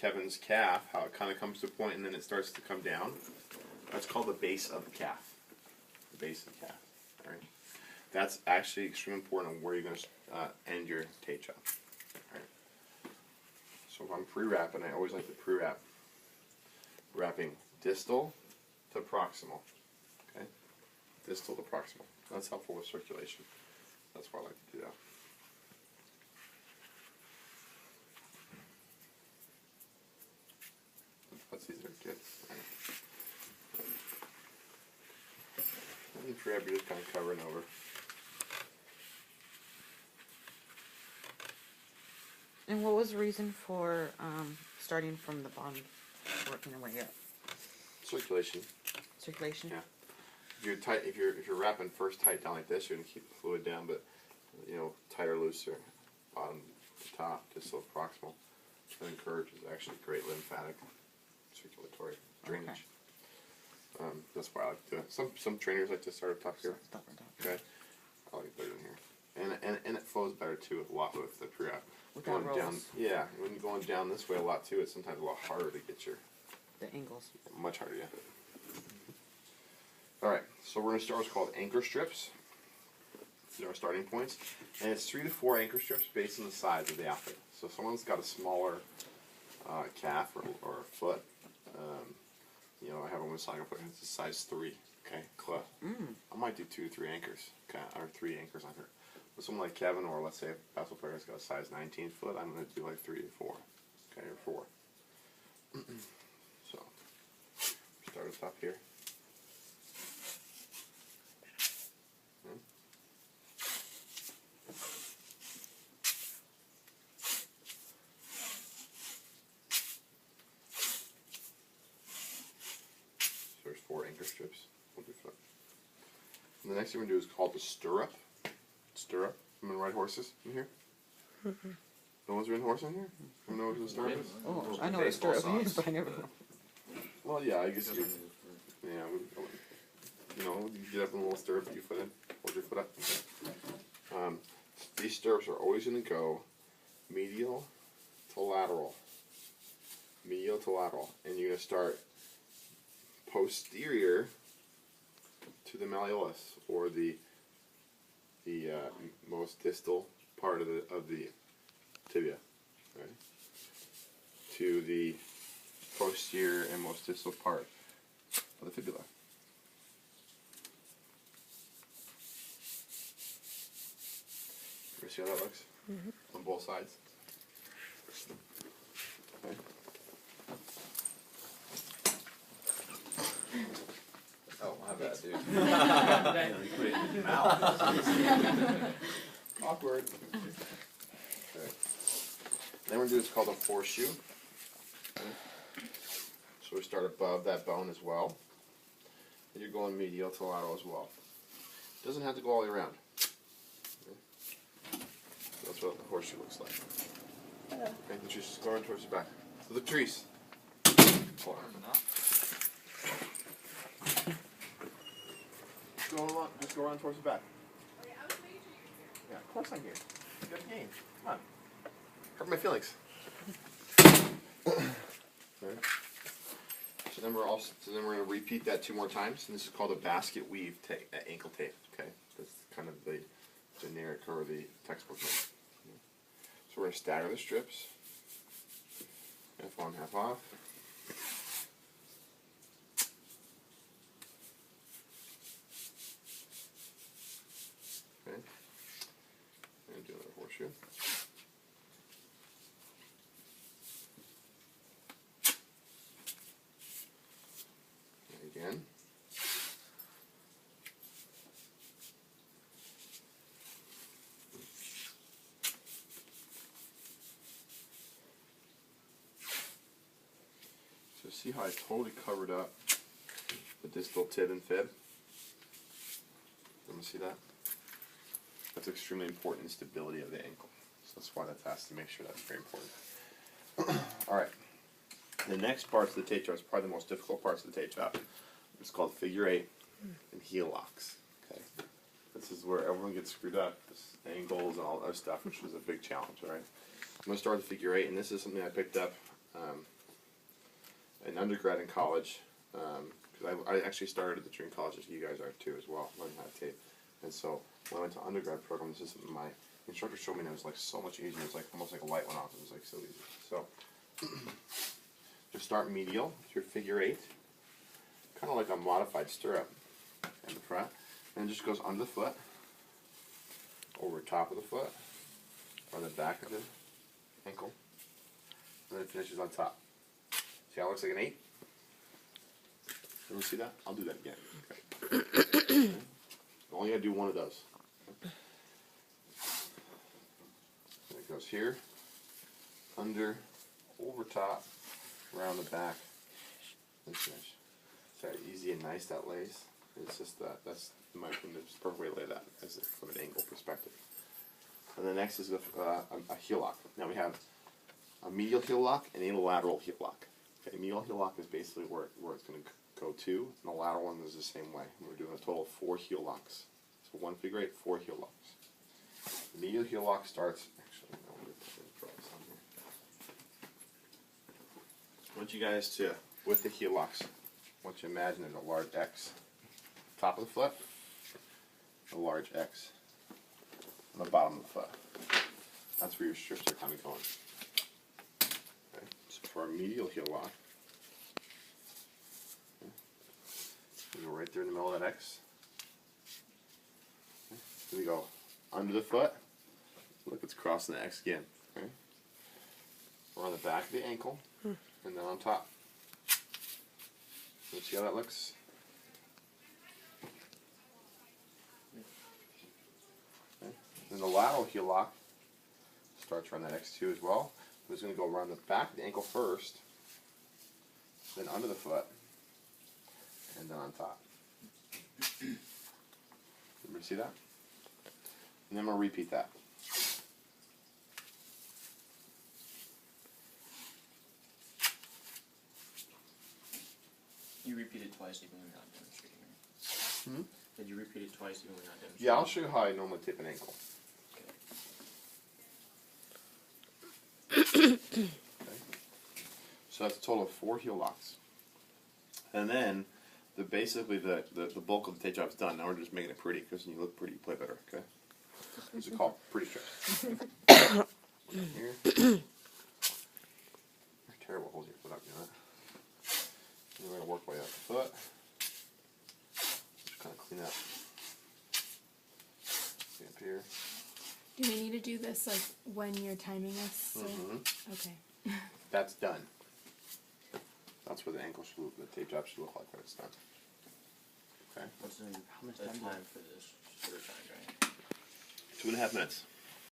Kevin's calf, how it kind of comes to a point and then it starts to come down. That's called the base of the calf. The base of the calf. All right. That's actually extremely important on where you're going to end your tape job. All right. So if I'm pre-wrapping, I always like to pre-wrap. Wrapping distal to proximal. Okay. Distal to proximal. That's helpful with circulation. That's why I like to do that. That's easier to get. And pre-wrap, you're just kind of covering over. And what was the reason for starting from the bottom, working your way up? Circulation. Circulation. Yeah. If you're tight, if you're wrapping first tight down like this, you're gonna keep the fluid down. But you know, tighter, looser, bottom to top, distal to proximal. That encourages actually great lymphatic circulatory drainage. Okay. That's why I like to do it. Some trainers like to start up top here. Okay. I like it better in here, and it flows better too a lot with the pre-wrap. Going down, yeah. When you're going down this way a lot too, it's sometimes a lot harder to get your angles. Much harder, yeah. All right, so we're going to start what's called anchor strips. These are our starting points, and it's 3 to 4 anchor strips based on the size of the outfit. So if someone's got a smaller calf or foot, you know, I have a Messiah foot. It's a size 3. Okay, club. I might do 2 to 3 anchors, okay, or 3 anchors on her. With someone like Kevin, or let's say a basketball player has got a size 19 foot, I'm going to do like 3 to 4, okay, or 4. So start at the top here. So there's 4 anchor strips. We'll do foot. And the next thing we're going to do is called the stirrup. Stirrup. I'm going to ride horses in here. No one's ridden horse in here? You know what a stirrup is? Oh, I know what a stirrup is, but I never. Well, yeah, I guess you. Yeah, you know, you get up in a little stirrup, put your foot in, hold your foot up. Okay. These stirrups are always going to go medial to lateral. Medial to lateral. And you're going to start posterior to the malleolus, or the most distal part of the tibia, right? To the posterior and most distal part of the fibula. You see how that looks? On both sides. Okay. Oh, my bad, dude. You put it in your mouth. Awkward. Okay. Then we're going to do what's called a horseshoe. Okay. So we start above that bone as well. And you're going medial to lateral as well. Doesn't have to go all the way around. Okay. So that's what the horseshoe looks like. Okay, let's just go around towards the back. So the trees. Hold on. Just go around towards the back. Yeah, of course I'm here. Good game. Come on. Hurt my feelings. Okay. So then we're going to repeat that 2 more times, and this is called a basket weave ankle tape. Okay, that's kind of the generic or the textbook name. So we're going to stagger the strips. Half on, half off. Okay. And do another horseshoe. And again. So see how I totally covered up the distal tib and fib? Let me see that. That's extremely important in stability of the ankle. So that's why that's asked to make sure that's very important. Alright. The next parts of the tape job is probably the most difficult parts of the tape job. It's called figure 8 and heel locks. Okay. This is where everyone gets screwed up. This angles and all that other stuff, which is a big challenge, alright? I'm going to start with figure 8, and this is something I picked up in undergrad and college, because I actually started at the training college as you guys are too as well, learning how to tape. And so when I went to undergrad program, this is my instructor showed me that it was like so much easier. It was like almost like a light went off. It was like so easy. So just start medial with your figure 8, kind of like a modified stirrup in the front, and it just goes under the foot, over top of the foot, on the back of the ankle, and then it finishes on top. See how it looks like an 8? Everyone see that? I'll do that again. Okay. Only gotta do one of those. And it goes here, under, over top, around the back, and finish. It's that easy and nice, that lays. It's just that's my opinion, the perfect way to lay that as from an angle perspective. And the next is a heel lock. Now we have a medial heel lock and a lateral heel lock. Okay, medial heel lock is basically where it's going to go to, and the lateral one is the same way. And we're doing a total of 4 heel locks. So 1 figure 8, 4 heel locks. The medial heel lock starts, actually, no, I'm going to draw this on here. I want you guys to, with the heel locks, I want you to imagine there's a large X. Top of the foot, a large X on the bottom of the foot. That's where your strips are kind of going. Okay. So for our medial heel lock, okay, we go right there in the middle of that X. Okay. Then we go under the foot. Look, it's crossing the X again. Okay. We're on the back of the ankle, and then on top. So see how that looks? Then the lateral heel lock starts around that X2 as well. It's going to go around the back of the ankle first, then under the foot, and then on top. Everybody see that? And then I'm going to repeat that. You repeat it twice even when you're not demonstrating, right? Did you repeat it twice even when you're not demonstrating? Yeah, I'll show you how I normally tape an ankle. Okay. So that's a total of 4 heel locks. And then basically the bulk of the tape job's done. Now we're just making it pretty, because when you look pretty, you play better, okay? These are called pretty strips. Here. They're terrible holes here, foot up, you know that? And we're going to work way up the foot. Just kind of clean up. See up here. Do we need to do this like when you're timing us? So? Okay. That's done. That's what the ankle should look, the tape job should look like when it's done. Okay. What's the time for this sort of time, right? 2.5 minutes.